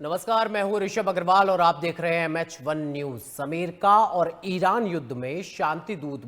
नमस्कार, मैं हूं ऋषभ अग्रवाल और आप देख रहे हैं MH1 न्यूज। अमेरिका और ईरान युद्ध में शांति दूत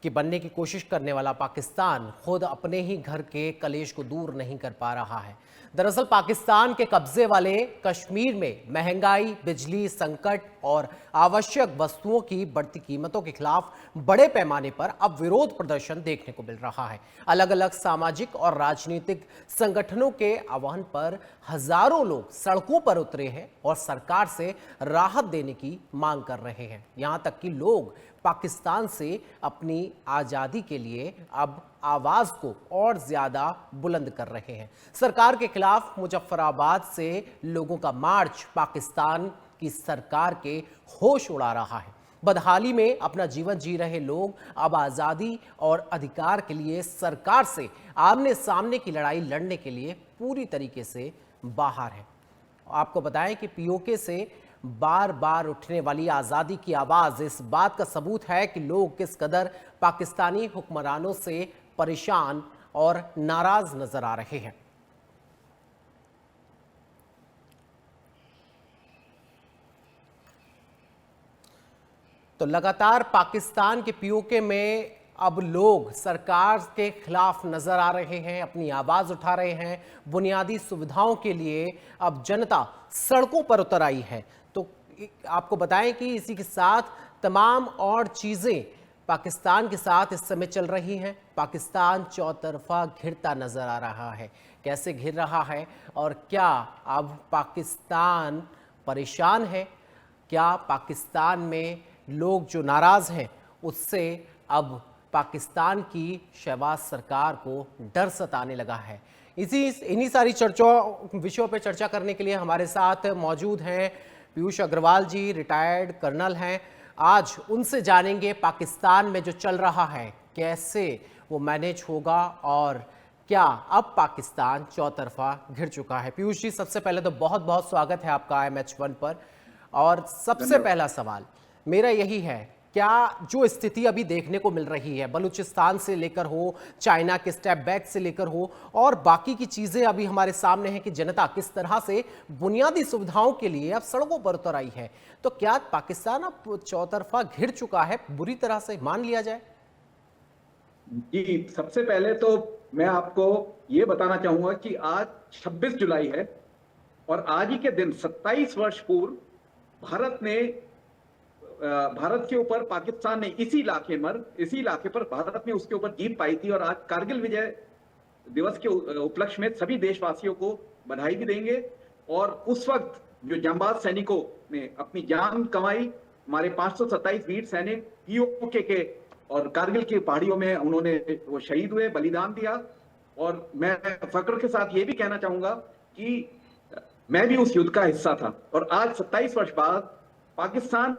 बनने की कोशिश करने वाला पाकिस्तान खुद अपने ही घर के कलेश को दूर नहीं कर पा रहा है। दरअसल पाकिस्तान के कब्जे वाले कश्मीर में महंगाई, बिजली संकट और आवश्यक वस्तुओं की बढ़ती कीमतों के खिलाफ बड़े पैमाने पर अब विरोध प्रदर्शन देखने को मिल रहा है। अलग अलग सामाजिक और राजनीतिक संगठनों के आह्वान पर हजारों लोग सड़कों पर उतरे हैं और सरकार से राहत देने की मांग कर रहे हैं। यहां तक कि लोग पाकिस्तान से अपनी आजादी के लिए अब आवाज को और ज्यादा बुलंद कर रहे हैं। सरकार के खिलाफ मुजफ्फराबाद से लोगों का मार्च पाकिस्तान की सरकार के होश उड़ा रहा है। बदहाली में अपना जीवन जी रहे लोग अब आजादी और अधिकार के लिए सरकार से आमने सामने की लड़ाई लड़ने के लिए पूरी तरीके से बाहर है। आपको बताएं कि पीओके से बार बार उठने वाली आजादी की आवाज इस बात का सबूत है कि लोग किस कदर पाकिस्तानी हुक्मरानों से परेशान और नाराज नजर आ रहे हैं। तो लगातार पाकिस्तान के पीओके में अब लोग सरकार के खिलाफ नजर आ रहे हैं, अपनी आवाज उठा रहे हैं। बुनियादी सुविधाओं के लिए अब जनता सड़कों पर उतर आई है। तो आपको बताएं कि इसी के साथ तमाम और चीजें पाकिस्तान के साथ इस समय चल रही हैं। पाकिस्तान चौतरफा घिरता नजर आ रहा है। कैसे घिर रहा है और क्या अब पाकिस्तान परेशान है? क्या पाकिस्तान में लोग जो नाराज हैं उससे अब पाकिस्तान की शहबाज सरकार को डर सताने लगा है? इन्हीं सारी विषयों पर चर्चा करने के लिए हमारे साथ मौजूद हैं पीयूष अग्रवाल जी, रिटायर्ड कर्नल हैं। आज उनसे जानेंगे पाकिस्तान में जो चल रहा है कैसे वो मैनेज होगा और क्या अब पाकिस्तान चौतरफा घिर चुका है। पीयूष जी, सबसे पहले तो बहुत बहुत स्वागत है आपका MH1 पर। और सबसे पहला सवाल मेरा यही है, क्या जो स्थिति अभी देखने को मिल रही है, बलूचिस्तान से लेकर हो, चाइना के स्टेप बैक से लेकर हो और बाकी की चीजें अभी हमारे सामने हैं कि जनता किस तरह से बुनियादी सुविधाओं के लिए अब सड़कों पर उतर आई है, तो क्या पाकिस्तान अब चौतरफा घिर चुका है, बुरी तरह से मान लिया जाए? जी, सबसे पहले तो मैं आपको ये बताना चाहूंगा कि आज 26 जुलाई है और आज ही के दिन 27 वर्ष पूर्व भारत के ऊपर पाकिस्तान ने इसी इलाके पर भारत ने उसके ऊपर जीत पाई थी। और आज कारगिल विजय दिवस के उपलक्ष्य में सभी देशवासियों को बधाई भी देंगे। और उस वक्त जो जांबाज सैनिकों ने अपनी जान कमाई, हमारे 527 वीर सैनिक पीओके के और कारगिल की पहाड़ियों में उन्होंने वो शहीद हुए, बलिदान दिया। और मैं फक्र के साथ ये भी कहना चाहूंगा कि मैं भी उस युद्ध का हिस्सा था। और आज 27 वर्ष बाद पाकिस्तान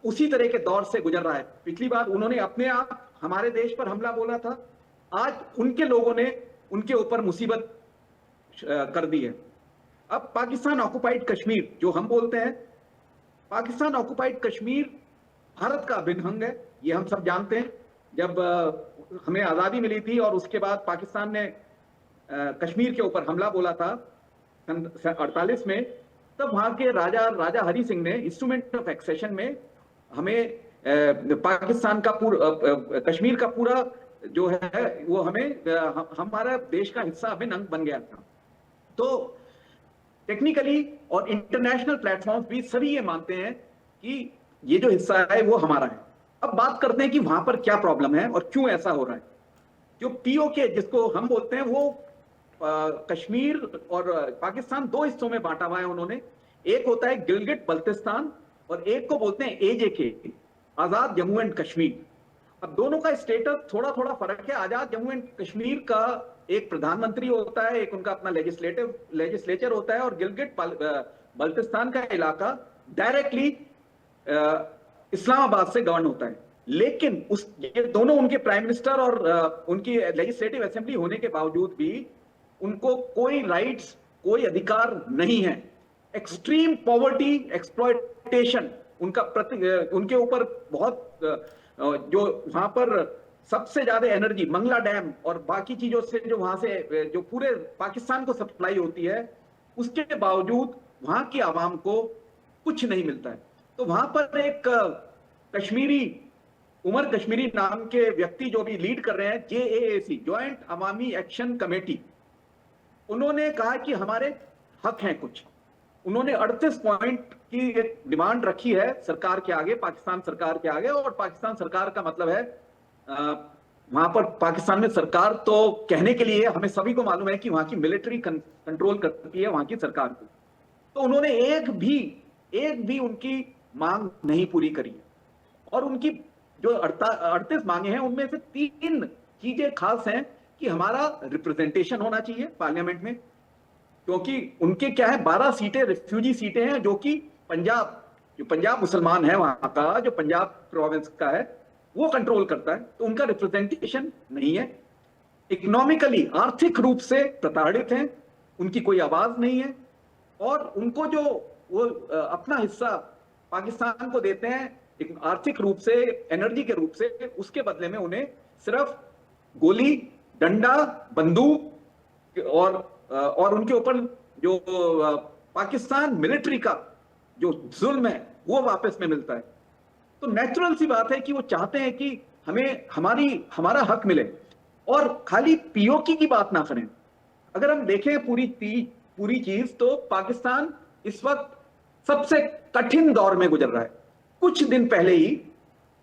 उसी तरह के दौर से गुजर रहा है। पिछली बार उन्होंने अपने आप हमारे देश पर हमला बोला था, आज उनके लोगों ने उनके ऊपर मुसीबत कर दी है। अब पाकिस्तान ऑक्युपाइड कश्मीर जो हम बोलते हैं, पाकिस्तान ऑक्युपाइड कश्मीर भारत का अभिन्न अंग है, ये हम सब जानते हैं। जब हमें आजादी मिली थी और उसके बाद पाकिस्तान ने कश्मीर के ऊपर हमला बोला था 48 में, तब वहां के राजा हरि सिंह ने इंस्ट्रूमेंट ऑफ एक्सेशन में हमें पाकिस्तान का कश्मीर का पूरा जो है वो हमें हमारा देश का हिस्सा अभिन्न अंग बन गया था। तो टेक्निकली और इंटरनेशनल प्लेटफॉर्म्स भी सभी ये मानते हैं कि ये जो हिस्सा है वो हमारा है। अब बात करते हैं कि वहां पर क्या प्रॉब्लम है और क्यों ऐसा हो रहा है। जो पीओके जिसको हम बोलते हैं वो कश्मीर और पाकिस्तान दो हिस्सों में बांटा हुआ है उन्होंने। एक होता है गिलगिट बल्तिस्तान और एक को बोलते हैं AJK, Azad Jammu and Kashmir. अब दोनों का स्टेटस थोड़ा थोड़ा फर्क है। आजाद जम्मू एंड कश्मीर का एक प्रधानमंत्री होता है, एक उनका अपना लेजिस्लेचर होता है, और गिलगिट बल्तिस्तान का इलाका डायरेक्टली इस्लामाबाद से गवर्न होता है। लेकिन ये दोनों उनके प्राइम मिनिस्टर और उनकी लेजिस्लेटिव असेंबली होने के बावजूद भी उनको कोई राइट्स, कोई अधिकार नहीं है। एक्सट्रीम पॉवर्टी, एक्सप्लॉयटेशन उनके ऊपर बहुत, जो वहां पर सबसे ज्यादा एनर्जी मंगला डैम और बाकी चीजों से जो वहां से जो पूरे पाकिस्तान को सप्लाई होती है, उसके बावजूद वहां की आवाम को कुछ नहीं मिलता है। तो वहां पर एक कश्मीरी, उमर कश्मीरी नाम के व्यक्ति जो भी लीड कर रहे हैं JAAC, ज्वाइंट अवामी एक्शन कमेटी, उन्होंने कहा कि हमारे हक हैं कुछ। उन्होंने 38 पॉइंट की एक डिमांड रखी है सरकार के आगे, पाकिस्तान सरकार के आगे। और पाकिस्तान सरकार का मतलब है वहां पर पाकिस्तान में सरकार तो कहने के लिए हमें सभी को मालूम है कि वहां की मिलिट्री कंट्रोल करती है वहां की सरकार को। तो उन्होंने एक भी उनकी मांग नहीं पूरी करी है। और उनकी जो 38 मांगे हैं उनमें से 3 चीजें खास हैं कि हमारा रिप्रेजेंटेशन होना चाहिए पार्लियामेंट में, क्योंकि उनके क्या है 12 सीटें रिफ्यूजी सीटें हैं जो कि जो पंजाब मुसलमान है वहां का, जो पंजाब प्रोविंस का है, वो कंट्रोल करता है। तो उनका रिप्रेजेंटेशन नहीं है। इकोनॉमिकली, आर्थिक रूप से प्रताड़ित हैं, उनकी कोई आवाज नहीं है। और उनको जो वो अपना हिस्सा पाकिस्तान को देते हैं आर्थिक रूप से, एनर्जी के रूप से, उसके बदले में उन्हें सिर्फ गोली, डंडा, बंदूक और उनके ऊपर जो पाकिस्तान मिलिट्री का जो जुल्म है वो वापस में मिलता है। तो नेचुरल सी बात है कि वो चाहते हैं कि हमें हमारा हक मिले और खाली पीओके की बात ना करें। अगर हम देखें पूरी चीज, तो पाकिस्तान इस वक्त सबसे कठिन दौर में गुजर रहा है। कुछ दिन पहले ही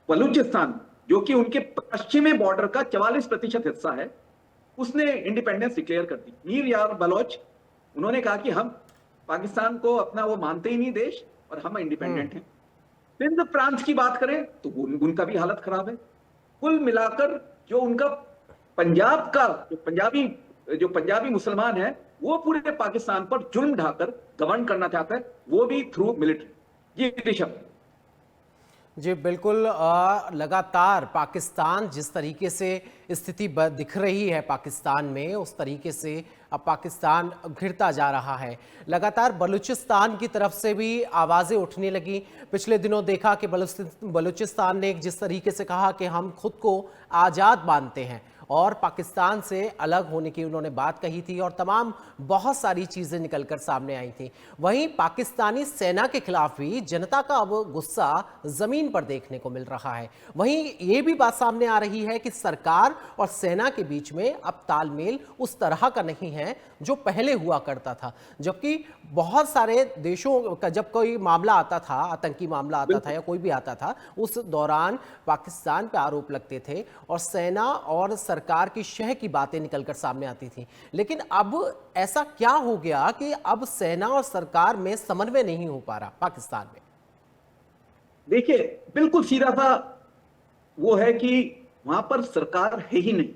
बलूचिस्तान, जो कि उनके पश्चिमी बॉर्डर का 44% हिस्सा है, उसने इंडिपेंडेंस डिक्लेयर कर दी। मीर यार बलोच, उन्होंने कहा कि हम पाकिस्तान को अपना वो मानते ही नहीं देश, और हम इंडिपेंडेंट हैं। सिंध प्रांत की बात करें तो उनका भी हालत खराब है। कुल मिलाकर जो उनका पंजाब का जो पंजाबी मुसलमान है, वो पूरे पाकिस्तान पर जुल्म ढाकर गवर्न करना चाहता है, वो भी थ्रू मिलिट्री। जी ऋषभ। जी बिल्कुल, लगातार पाकिस्तान जिस तरीके से स्थिति दिख रही है पाकिस्तान में, उस तरीके से अब पाकिस्तान घिरता जा रहा है। लगातार बलूचिस्तान की तरफ से भी आवाज़ें उठने लगी। पिछले दिनों देखा कि बलूचिस्तान ने जिस तरीके से कहा कि हम खुद को आज़ाद मानते हैं और पाकिस्तान से अलग होने की उन्होंने बात कही थी, और तमाम बहुत सारी चीज़ें निकलकर सामने आई थी। वहीं पाकिस्तानी सेना के खिलाफ भी जनता का अब गुस्सा ज़मीन पर देखने को मिल रहा है। वहीं ये भी बात सामने आ रही है कि सरकार और सेना के बीच में अब तालमेल उस तरह का नहीं है जो पहले हुआ करता था। जबकि बहुत सारे देशों का जब कोई मामला आता था, आतंकी मामला आता था या कोई भी आता था, उस दौरान पाकिस्तान पर आरोप लगते थे और सेना और सरकार की शह की बातें निकलकर सामने आती थी। लेकिन अब ऐसा क्या हो गया कि अब सेना और सरकार में समन्वय नहीं हो पा रहा पाकिस्तान में? देखिए, बिल्कुल सीधा सा वो है कि वहां पर सरकार है ही नहीं।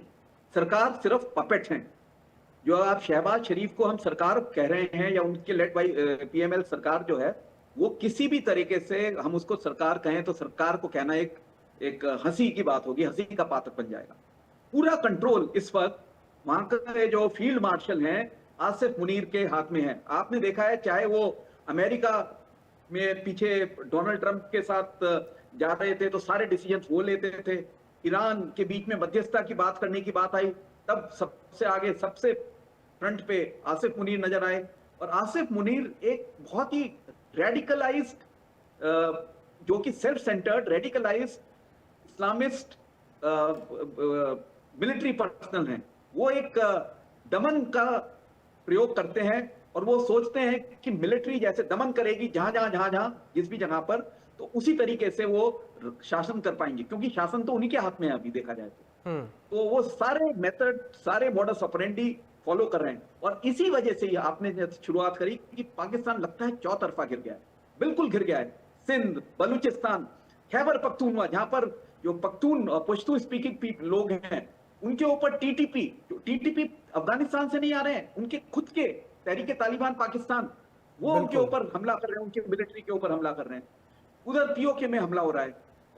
सरकार सिर्फ पपेट हैं। जो आप शहबाज शरीफ को हम सरकार कह रहे हैं, या उनके लेड बाई PML सरकार जो है, वो किसी भी तरीके से हम उसको सरकार कहें तो सरकार को कहना एक हंसी की बात होगी, हंसी का पात्र बन जाएगा। पूरा कंट्रोल इस वक्त वहां के जो फील्ड मार्शल हैं आसिफ मुनीर के हाथ में है। आपने देखा है, चाहे वो अमेरिका में पीछे डोनाल्ड ट्रंप के साथ जा रहे थे तो सारे डिसीजन वो लेते थे। ईरान के बीच में मध्यस्थता की बात करने की बात आई, तब सबसे आगे, सबसे फ्रंट पे आसिफ मुनीर नजर आए। और आसिफ मुनीर एक बहुत ही रेडिकलाइज्ड, जो कि self centred, radicalised Islamist military personnel हैं। वो एक दमन का प्रयोग करते हैं और वो सोचते हैं कि मिलिट्री जैसे दमन करेगी जहां जिस भी जगह पर, तो उसी तरीके से वो शासन कर पाएंगे, क्योंकि शासन तो उन्हीं के हाथ में है अभी देखा जाए तो वो सारे मेथड, सारे मॉडस ऑपरेंडी फॉलो कर रहे हैं। और इसी वजह से ही आपने शुरुआत करी कि पाकिस्तान लगता है चौतरफा घिर गया है, बिल्कुल घिर गया है। सिंध, बलूचिस्तान, खैबर पख्तूनवा, जहां पर जो पश्तून स्पीकिंग लोग हैं, उनके ऊपर टीटीपी अफगानिस्तान से नहीं आ रहे हैं, उनके खुद के तहरीके तालिबान पाकिस्तान, वो उनके ऊपर हमला कर रहे हैं, उनके मिलिट्री के ऊपर हमला कर रहे हैं। उधर पीओके में हमला हो रहा है।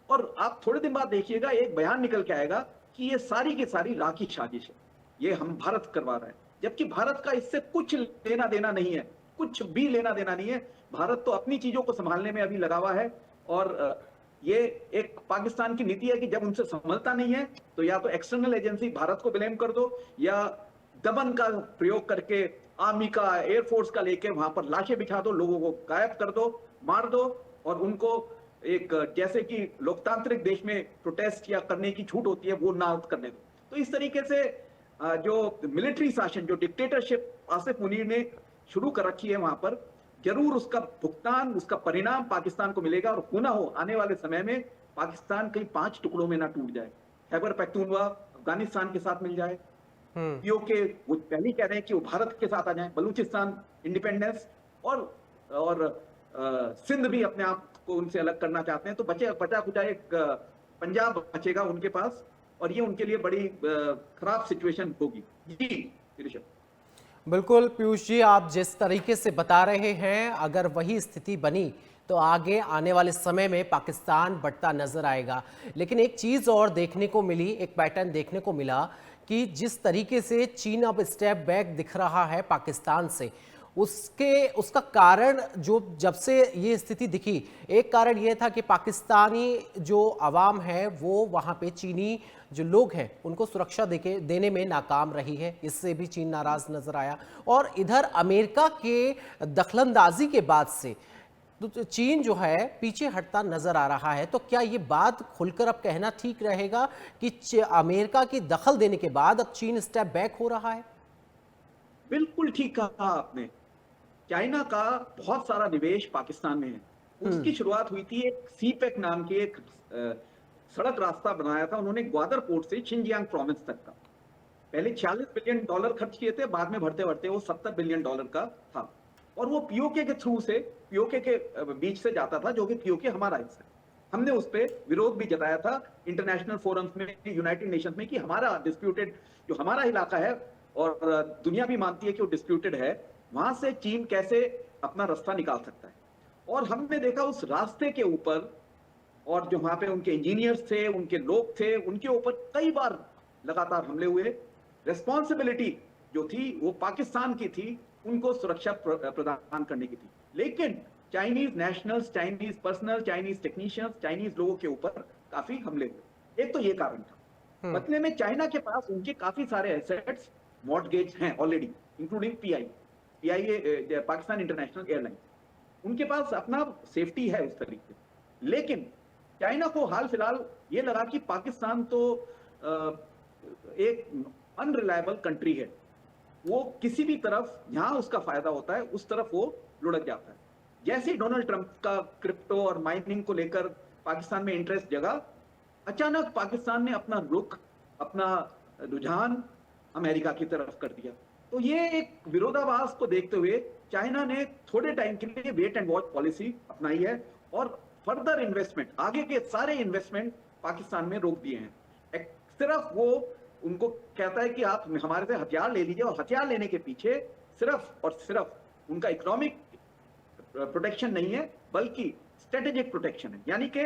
और आप थोड़े दिन बाद देखिएगा एक बयान निकल के आएगा कि ये सारी की सारी राखी साजिश है, ये हम भारत करवा रहा है। जबकि भारत का इससे कुछ लेना देना नहीं है, कुछ भी लेना देना नहीं है। भारत तो अपनी चीजों को संभालने में अभी लगा हुआ है। और ये एक पाकिस्तान की नीति है कि जब उनसे संभलता नहीं है तो या तो एक्सटर्नल एजेंसी भारत को ब्लेम कर दो, या दमन का प्रयोग करके आर्मी का, एयरफोर्स का लेके वहां पर लाशें बिछा दो, लोगों को गायब कर दो, मार दो, और उनको एक जैसे कि लोकतांत्रिक देश में प्रोटेस्ट या करने की छूट होती है वो ना करने दो। तो इस तरीके से जो मिलिट्री शासन, जो डिक्टेटरशिप आसिफ मुनीर ने शुरू कर रखी है वहां पर, जरूर उसका भुगतान, उसका परिणाम पाकिस्तान को मिलेगा। और हो ना हो आने वाले समय में पाकिस्तान कहीं 5 टुकड़ों में ना टूट जाए, खैबर पख्तूनवा अफगानिस्तान के साथ मिल जाए, पीओके वो पहले कह रहे हैं कि वो भारत के साथ आ जाए, बलूचिस्तान इंडिपेंडेंस, और सिंध भी अपने आप को उनसे अलग करना चाहते हैं, तो बचा खुचा एक पंजाब बचेगा उनके पास, और ये उनके लिए बड़ी खराब सिचुएशन होगी। जी ऋषभ। बिल्कुल पीयूष जी, आप जिस तरीके से बता रहे हैं, अगर वही स्थिति बनी तो आगे आने वाले समय में पाकिस्तान बढ़ता नजर आएगा। लेकिन एक चीज और देखने को मिली, एक पैटर्न देखने को मिला कि जिस तरीके से चीन अब स्टेप बैक दिख रहा है पाकिस्तान से, उसका कारण जो जब से ये स्थिति दिखी, एक कारण ये था कि पाकिस्तानी जो आवाम है वो वहाँ पे चीनी जो लोग हैं उनको सुरक्षा देने में नाकाम रही है, इससे भी चीन नाराज नजर आया। और इधर अमेरिका के दखलंदाजी के बाद से तो चीन जो है पीछे हटता नजर आ रहा है। तो क्या ये बात खुलकर अब कहना ठीक रहेगा कि अमेरिका की दखल देने के बाद अब चीन स्टेप बैक हो रहा है? बिल्कुल ठीक कहा आपने। चाइना का बहुत सारा निवेश पाकिस्तान में है। उसकी शुरुआत हुई थी एक सीपेक नाम की एक सड़क रास्ता बनाया था उन्होंने ग्वादर पोर्ट से शिनजियांग प्रोविंस तक का। पहले $46 बिलियन खर्च किए थे, बाद में बढ़ते बढ़ते वो $70 बिलियन का था। और वो पीओके के थ्रू से, पीओके के बीच से जाता था, जो कि पीओके हमारा हिस्सा है। हमने उस पर विरोध भी जताया था इंटरनेशनल फोरम्स में, यूनाइटेड नेशंस में, कि हमारा डिस्प्यूटेड जो हमारा इलाका है और दुनिया भी मानती है कि वो डिस्प्यूटेड है, वहां से चीन कैसे अपना रास्ता निकाल सकता है। और हमने देखा उस रास्ते के ऊपर, और जो वहां पे उनके इंजीनियर्स थे, उनके लोग थे, उनके ऊपर कई बार लगातार हमले हुए। रेस्पॉन्सिबिलिटी जो थी वो पाकिस्तान की थी, उनको सुरक्षा प्रदान करने की थी। लेकिन Chinese nationals, Chinese personal, Chinese technicians, Chinese लोगों के ऊपर काफी हमले हुए। एक तो ये कारण था। बदले में चाइना के पास उनके काफी सारे एसेट्स मॉर्टगेज हैं already, including PIA, Pakistan international airlines. उनके पास अपना सेफ्टी है उस तरीके से। लेकिन चाइना को हाल फिलहाल ये लगा कि पाकिस्तान तो एक अनरिलायबल कंट्री है, वो किसी भी तरफ जहां उसका फायदा होता है उस तरफ वो लुढ़क जाता है। जैसे ही डोनाल्ड ट्रंप का क्रिप्टो और माइनिंग को लेकर पाकिस्तान में इंटरेस्ट जगा, अचानक पाकिस्तान ने अपना रुख, अपना रुझान अमेरिका की तरफ कर दिया। तो ये एक विरोधाभास को देखते हुए चाइना ने थोड़े टाइम के लिए वेट एंड वॉच पॉलिसी अपनाई है और फर्दर इन्वेस्टमेंट, आगे के सारे इन्वेस्टमेंट पाकिस्तान में रोक दिए हैं। सिर्फ वो उनको कहता है कि आप हमारे से हथियार ले लीजिए, और हथियार लेने के पीछे सिर्फ और सिर्फ उनका इकोनॉमिक प्रोटेक्शन नहीं है, बल्कि स्ट्रेटेजिक प्रोटेक्शन है। यानी कि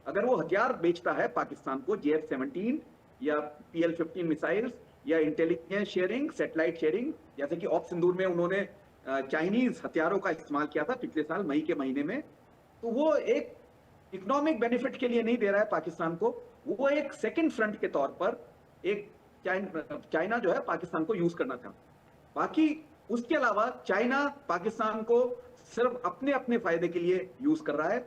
अगर वो हथियार बेचता है पाकिस्तान को, JF-17 या PL-15 मिसाइल्स या इंटेलिजेंस शेयरिंग, सैटेलाइट शेयरिंग, जैसे कि ऑप सिंदूर में उन्होंने चाइनीज हथियारों का इस्तेमाल किया था पिछले साल मई के महीने में, तो वो एक इकोनॉमिक बेनिफिट के लिए नहीं दे रहा है पाकिस्तान को, वो एक सेकंड फ्रंट के तौर पर एक चाइना जो है पाकिस्तान को यूज करना चाहता। बाकी उसके अलावा चाइना पाकिस्तान को सिर्फ अपने अपने फायदे के लिए यूज कर रहा है,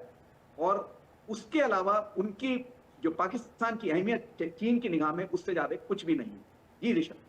और उसके अलावा उनकी जो पाकिस्तान की अहमियत चीन की निगाह में उससे ज्यादा कुछ भी नहीं है। जी ऋषभ।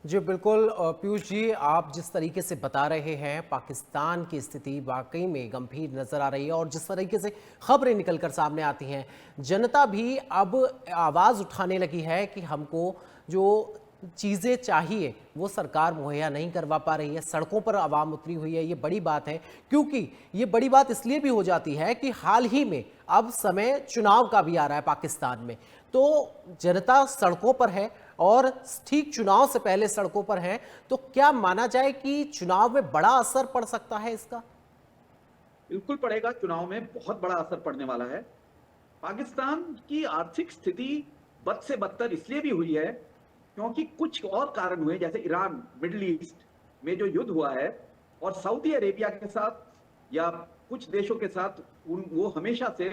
जी बिल्कुल पीयूष जी, आप जिस तरीके से बता रहे हैं पाकिस्तान की स्थिति वाकई में गंभीर नज़र आ रही है, और जिस तरीके से खबरें निकलकर सामने आती हैं, जनता भी अब आवाज़ उठाने लगी है कि हमको जो चीज़ें चाहिए वो सरकार मुहैया नहीं करवा पा रही है। सड़कों पर आवाम उतरी हुई है, ये बड़ी बात है, क्योंकि ये बड़ी बात इसलिए भी हो जाती है कि हाल ही में अब समय चुनाव का भी आ रहा है पाकिस्तान में, तो जनता सड़कों पर है और ठीक चुनाव से पहले सड़कों पर है। तो क्या माना जाए कि चुनाव में बड़ा असर पड़ सकता है इसका? बिल्कुल पड़ेगा, चुनाव में बहुत बड़ा असर पड़ने वाला है। पाकिस्तान की आर्थिक स्थिति बद से बदतर इसलिए भी हुई है क्योंकि कुछ और कारण हुए, जैसे ईरान, मिडिल ईस्ट में जो युद्ध हुआ है, और सऊदी अरेबिया के साथ या कुछ देशों के साथ वो हमेशा से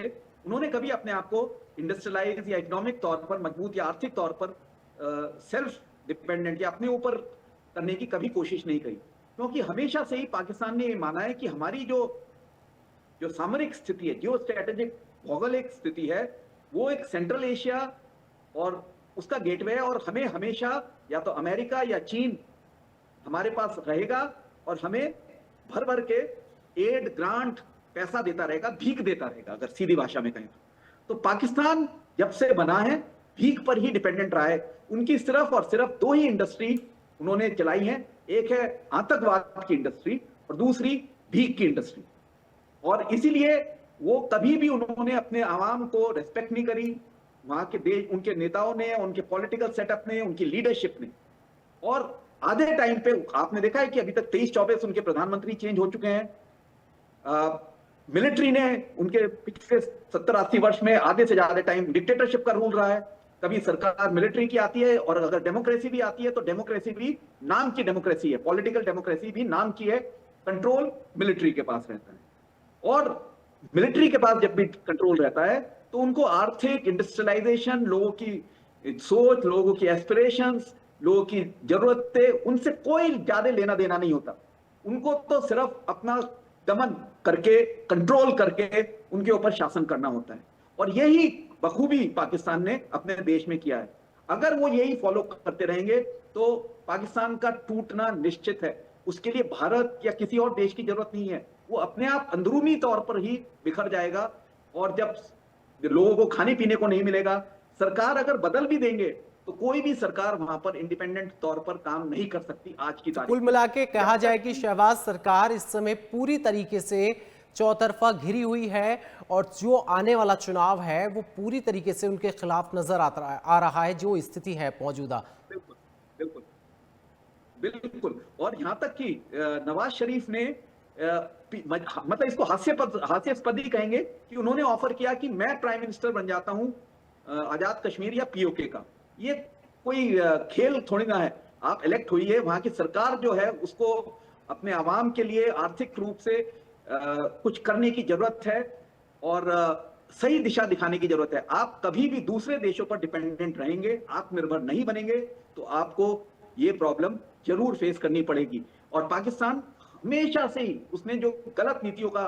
उन्होंने कभी अपने आप को इंडस्ट्रियलाइज या इकोनॉमिक तौर पर मजबूत या आर्थिक तौर पर सेल्फ डिपेंडेंट या अपने ऊपर करने की कभी कोशिश नहीं करी। क्योंकि हमेशा से ही पाकिस्तान ने ये माना है कि हमारी जो जो सामरिक स्थिति है, जियो स्ट्रेटेजिक भौगोलिक स्थिति है, वो एक सेंट्रल एशिया और उसका गेटवे है, और हमें हमेशा या तो अमेरिका या चीन हमारे पास रहेगा और हमें भर भर के एड ग्रांट पैसा देता रहेगा, भीख देता रहेगा, अगर सीधी भाषा में कहें तो पाकिस्तान जब से बना है भीख पर ही डिपेंडेंट रहा है। उनकी सिर्फ और सिर्फ दो ही इंडस्ट्री उन्होंने चलाई है, एक है आतंकवाद की इंडस्ट्री और दूसरी भीख की इंडस्ट्री। और इसीलिए वो कभी भी उन्होंने अपने आवाम को रेस्पेक्ट नहीं करी, वहां के देश, उनके नेताओं ने, उनके पॉलिटिकल सेटअप ने, उनकी लीडरशिप ने। और आधे टाइम पे आपने देखा है कि अभी तक 23-24 उनके प्रधानमंत्री चेंज हो चुके हैं। मिलिट्री ने उनके पिछले 70-80 वर्ष में आधे से ज्यादा टाइम डिक्टेटरशिप का रूल रहा है। कभी सरकार मिलिट्री की आती है, और अगर डेमोक्रेसी भी आती है तो डेमोक्रेसी भी नाम की डेमोक्रेसी है, पॉलिटिकल डेमोक्रेसी भी नाम की है, कंट्रोल मिलिट्री के पास रहता है। और मिलिट्री के पास जब भी कंट्रोल रहता है तो उनको आर्थिक इंडस्ट्रियलाइजेशन, लोगों की सोच, लोगों की एस्पिरेशंस, लोगों की जरूरतें, उनसे कोई ज्यादा लेना देना नहीं होता। उनको तो सिर्फ अपना दमन करके, कंट्रोल करके उनके ऊपर शासन करना होता है। और यही बखूबी पाकिस्तान ने अपने देश में किया है। अगर वो यही फॉलो करते रहेंगे तो पाकिस्तान का टूटना निश्चित है। उसके लिए भारत या किसी और देश की जरूरत नहीं है, वो अपने आप अंदरूनी तौर पर ही बिखर जाएगा। और जब लोगों को खाने पीने को नहीं मिलेगा, सरकार अगर बदल भी देंगे तो कोई भी सरकार वहां पर इंडिपेंडेंट तौर पर काम नहीं कर सकती आज की तारीख कुल में। मिला के कहा जाए कि शहबाज सरकार इस समय पूरी तरीके से चौतरफा घिरी हुई है, और जो आने वाला चुनाव है वो पूरी तरीके से उनके खिलाफ नजर आ रहा है, जो स्थिति है मौजूदा। बिल्कुल बिल्कुल बिल्कुल। और यहां तक कि नवाज शरीफ ने मतलब इसको हास्यास्पद ही कहेंगे कि उन्होंने ऑफर किया कि मैं प्राइम मिनिस्टर बन जाता हूं आजाद कश्मीर या पीओके का। ये कोई खेल थोड़ी ना है। आप इलेक्ट हुई है, वहां की सरकार जो है उसको अपने आवाम के लिए आर्थिक रूप से कुछ करने की जरूरत है, और सही दिशा दिखाने की जरूरत है। आप कभी भी दूसरे देशों पर डिपेंडेंट रहेंगे, आत्मनिर्भर नहीं बनेंगे, तो आपको ये प्रॉब्लम जरूर फेस करनी पड़ेगी। और पाकिस्तान हमेशा से ही उसने जो गलत नीतियों का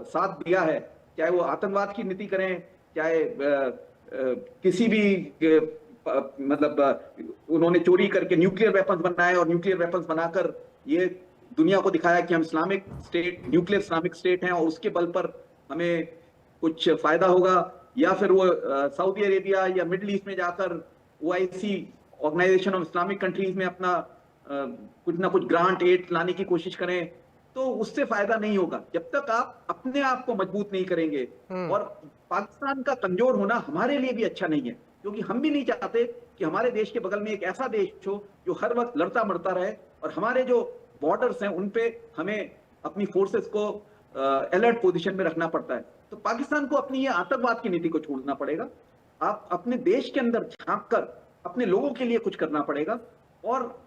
साथ दिया है, चाहे वो आतंकवाद की नीति करें, चाहे किसी भी मतलब उन्होंने चोरी करके न्यूक्लियर वेपन्स बनाए और न्यूक्लियर वेपन्स बनाकर ये दुनिया को दिखाया कि हम Islamic state, nuclear Islamic state हैं और उसके बल पर हमें कुछ फायदा होगा। या फिर वो सऊदी अरेबिया या मिडिल ईस्ट में जाकर OIC, organisation of Islamic countries में अपना कुछ ना कुछ ग्रांट एड लाने की कोशिश करें, तो उससे फायदा नहीं होगा जब तक आप अपने आप को मजबूत नहीं करेंगे। और पाकिस्तान का कमजोर होना हमारे लिए भी अच्छा नहीं है, क्योंकि हम भी नहीं चाहते कि हमारे देश के बगल में एक ऐसा देश हो जो हर वक्त लड़ता मरता रहे, और हमारे जो बॉर्डर्स हैं उन पे हमें अपनी फोर्सेस को अलर्ट पोजीशन में रखना पड़ता है। तो पाकिस्तान को अपनी ये आतंकवाद की नीति को छोड़ना पड़ेगा। आप अपने देश के अंदर झांक कर अपने लोगों के लिए कुछ करना पड़ेगा, और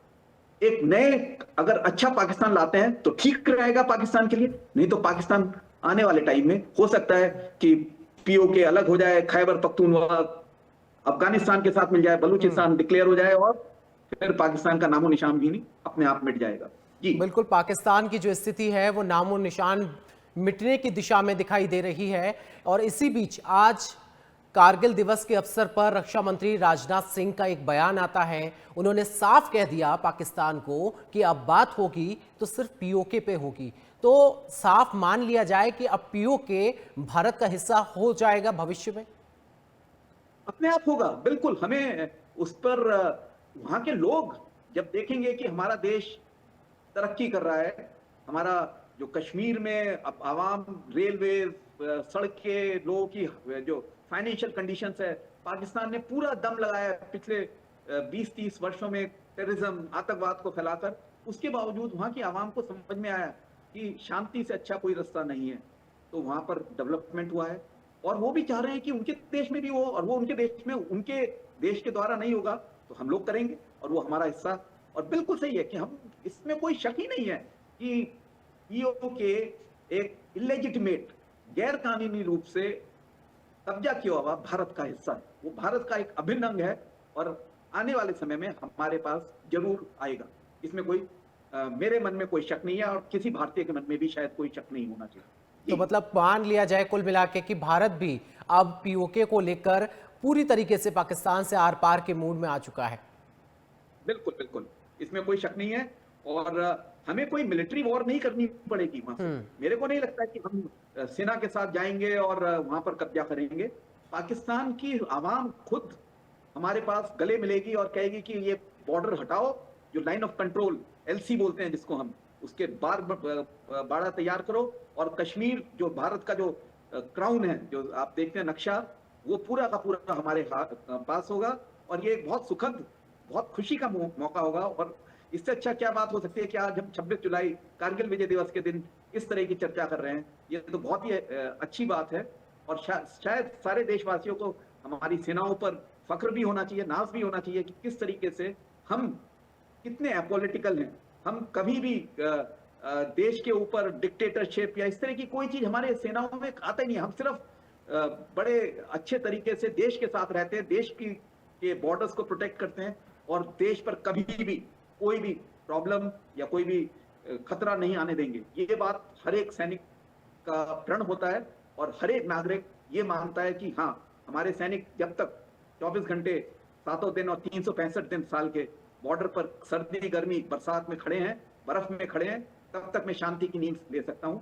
एक नए अगर अच्छा पाकिस्तान लाते हैं तो ठीक रहेगा पाकिस्तान के लिए। नहीं तो पाकिस्तान आने वाले टाइम में हो सकता है कि पीओके अलग हो जाए, खैबर पख्तूनख्वा अफगानिस्तान के साथ मिल जाए, बलूचिस्तान डिक्लेयर हो जाए, और फिर पाकिस्तान का नामो निशान भी नहीं अपने आप मिट जाएगा। जी बिल्कुल, पाकिस्तान की जो स्थिति है वो नामो निशान मिटने की दिशा में दिखाई दे रही है। और इसी बीच आज कारगिल दिवस के अवसर पर रक्षा मंत्री राजनाथ सिंह का एक बयान आता है। उन्होंने साफ कह दिया पाकिस्तान को कि अब बात होगी तो सिर्फ पीओके पे होगी। तो साफ मान लिया जाए कि अब पीओके भारत का हिस्सा हो जाएगा भविष्य में? अपने आप होगा, बिल्कुल। हमें उस पर वहां के लोग जब देखेंगे कि हमारा देश तरक्की कर रहा है, हमारा जो कश्मीर में अब आवाम, रेलवे, सड़कें, लोगों की जो फाइनेंशियल कंडीशंस है, पाकिस्तान ने पूरा दम लगाया पिछले 20-30 वर्षों में टेररिज्म, आतंकवाद को फैलाकर। उसके बावजूद वहां की आवाम को समझ में आया कि शांति से अच्छा कोई रास्ता नहीं है, तो वहां पर डेवलपमेंट हुआ है। और वो भी चाह रहे हैं कि उनके देश में भी हो, और वो उनके देश में, उनके देश के द्वारा नहीं होगा तो हम लोग करेंगे, और वो हमारा हिस्सा। और बिल्कुल सही है कि हम, इसमें कोई शक ही नहीं है कि पीओके एक इलेजिटिमेट, गैर कानूनी रूप से कब्जा किया हुआ भारत का हिस्सा है। वो भारत का एक अभिन्न अंग है, और आने वाले समय में हमारे पास जरूर आएगा, इसमें कोई मेरे मन में कोई शक नहीं है और किसी भारतीय के मन में भी शायद कोई शक नहीं होना चाहिए। तो जी, मतलब मान लिया जाए कुल मिला के कि भारत भी अब पीओके को लेकर पूरी तरीके से पाकिस्तान से आर पार के मूड में आ चुका है। बिल्कुल, बिल्कुल। इसमें कोई शक नहीं है और हमें कोई मिलिट्री वॉर नहीं करनी पड़ेगी वहाँ से। मेरे को नहीं लगता कि हम सेना के साथ जाएँगे और वहाँ पर कब्ज़ा करेंगे। पाकिस्तान की आवाम खुद हमारे पास गले मिलेगी और कहेगी कि ये बॉर्डर हटाओ, जो लाइन ऑफ कंट्रोल एलसी बोलते हैं जिसको हम, उसके बाड़ा तैयार करो और कश्मीर जो भारत का जो क्राउन है, जो आप देखते हैं नक्शा, वो पूरा का पूरा हमारे पास होगा और ये एक बहुत सुखद, बहुत खुशी का मौका होगा। और इससे अच्छा क्या बात हो सकती है कि आज हम 26 जुलाई कारगिल विजय दिवस के दिन इस तरह की चर्चा कर रहे हैं। ये तो बहुत ही अच्छी बात है और शायद सारे देशवासियों को हमारी सेनाओं पर फख्र भी होना चाहिए, नाज भी होना चाहिए कि किस तरीके से हम कितने अपॉलिटिकल हैं। हम कभी भी देश के ऊपर डिक्टेटरशिप या इस तरह की कोई चीज हमारे सेनाओं में आता ही नहीं। हम सिर्फ बड़े अच्छे तरीके से देश के साथ रहते हैं, देश की के बॉर्डर्स को प्रोटेक्ट करते हैं और देश पर कभी भी कोई भी प्रॉब्लम या कोई भी खतरा नहीं आने देंगे। ये बात हर एक सैनिक का प्रण होता है और हर एक नागरिक ये मानता है कि हाँ, हमारे सैनिक जब तक 24 घंटे 7 दिन और 365 दिन साल के बॉर्डर पर सर्दी गर्मी बरसात में खड़े हैं, बर्फ में खड़े हैं, तब तक मैं शांति की नींद ले सकता हूं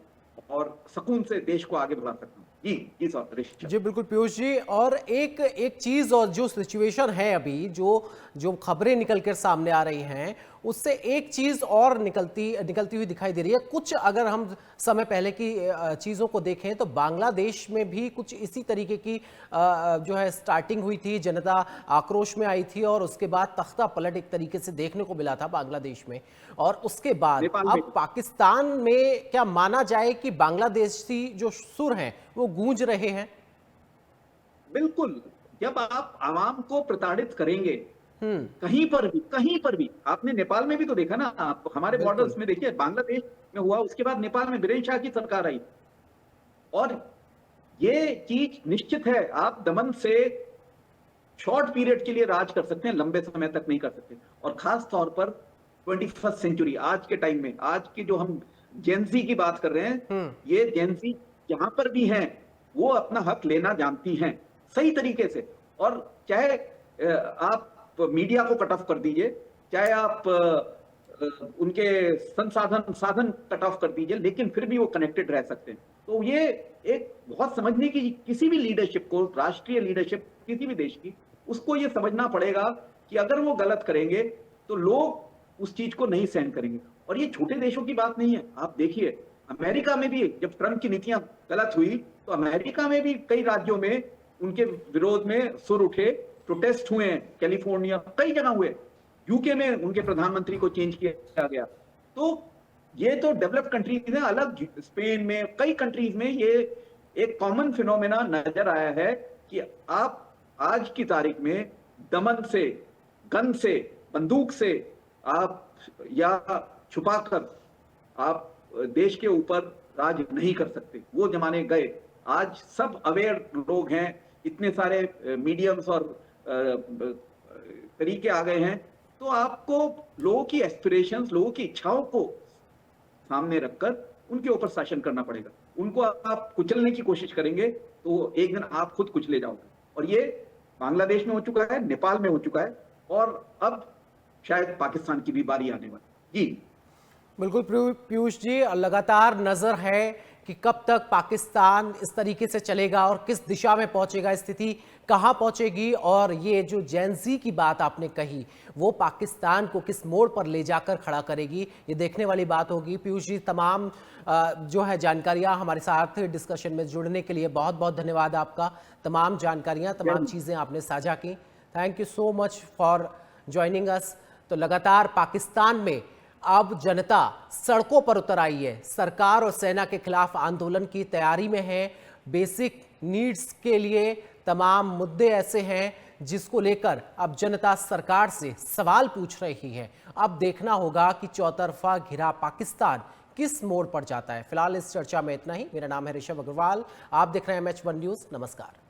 और सुकून से देश को आगे बढ़ा सकता हूं। जी सर। जी बिल्कुल पीयूष जी, और एक चीज और जो सिचुएशन है अभी, जो खबरें निकल कर सामने आ रही हैं, उससे एक चीज और निकलती हुई दिखाई दे रही है। कुछ अगर हम समय पहले की चीजों को देखें तो बांग्लादेश में भी कुछ इसी तरीके की जो है स्टार्टिंग हुई थी, जनता आक्रोश में आई थी और उसके बाद तख्ता पलट एक तरीके से देखने को मिला था बांग्लादेश में। और उसके बाद अब पाकिस्तान में क्या माना जाए कि बांग्लादेशी जो सुर हैं वो गूंज रहे हैं? बिल्कुल। जब आप आवाम को प्रताड़ित करेंगे कहीं पर भी, आपने नेपाल में भी तो देखा ना, आप हमारे बॉर्डर्स में देखिए, बांग्लादेश में हुआ, उसके बाद नेपाल में बीरेन शाह की सरकार आई और ये चीज निश्चित है, आप दमन से शॉर्ट पीरियड के लिए राज कर सकते हैं, लंबे समय तक नहीं कर सकते। और खास तौर पर 21st सेंचुरी, आज के टाइम में, आज की जो हम जेनजी की बात कर रहे हैं, ये जेनजी जहां पर भी हैं वो अपना हक लेना जानती हैं सही तरीके से। और चाहे आप मीडिया को कट ऑफ कर दीजिए, चाहे आप उनके साधन कट ऑफ कर दीजिए, लेकिन फिर भी वो कनेक्टेड रह सकते हैं। तो ये एक बहुत समझने की, किसी भी लीडरशिप को, राष्ट्रीय लीडरशिप किसी भी देश की, उसको ये समझना पड़ेगा कि अगर वो गलत करेंगे तो लोग उस चीज को नहीं सहन करेंगे। और ये छोटे देशों की बात नहीं है। आप देखिए अमेरिका में भी जब ट्रंप की नीतियां गलत हुई तो अमेरिका में भी कई राज्यों में उनके विरोध में सुर उठे, प्रोटेस्ट हुए, कैलिफोर्निया कई जगह हुए, यूके में उनके प्रधानमंत्री को चेंज किया गया। तो ये तो डेवलप्ड कंट्रीज है, अलग स्पेन में, कई कंट्रीज में ये एक कॉमन फिनोमेना नजर आया है कि आप आज की तारीख में दमन से, गन से, बंदूक से आप या छुपाकर आप देश के ऊपर राज नहीं कर सकते। वो जमाने गए। आज सब अवेयर लोग हैं, इतने सारे मीडियम्स और तरीके आ गए हैं, तो आपको लोगों की एस्पिरेशंस, लोगों की इच्छाओं को सामने रखकर उनके ऊपर शासन करना पड़ेगा। उनको आप कुचलने की कोशिश करेंगे तो एक दिन आप खुद कुचले जाओगे। और ये बांग्लादेश में हो चुका है, नेपाल में हो चुका है और अब शायद पाकिस्तान की भी बारी आने वाली। जी बिल्कुल पीयूष जी, लगातार नजर है कि कब तक पाकिस्तान इस तरीके से चलेगा और किस दिशा में पहुंचेगा, स्थिति कहां पहुंचेगी। और ये जो जेनजी की बात आपने कही, वो पाकिस्तान को किस मोड़ पर ले जाकर खड़ा करेगी, ये देखने वाली बात होगी। पीयूष जी, तमाम जो है जानकारियां हमारे साथ डिस्कशन में जुड़ने के लिए बहुत बहुत धन्यवाद आपका। तमाम जानकारियां, तमाम चीज़ें आपने साझा की। Thank you so much for joining us. तो लगातार पाकिस्तान में अब जनता सड़कों पर उतर आई है, सरकार और सेना के खिलाफ आंदोलन की तैयारी में है। बेसिक नीड्स के लिए तमाम मुद्दे ऐसे हैं जिसको लेकर अब जनता सरकार से सवाल पूछ रही है। अब देखना होगा कि चौतरफा घिरा पाकिस्तान किस मोड़ पर जाता है। फिलहाल इस चर्चा में इतना ही। मेरा नाम है ऋषभ अग्रवाल, आप देख रहे हैं MH1 न्यूज। नमस्कार।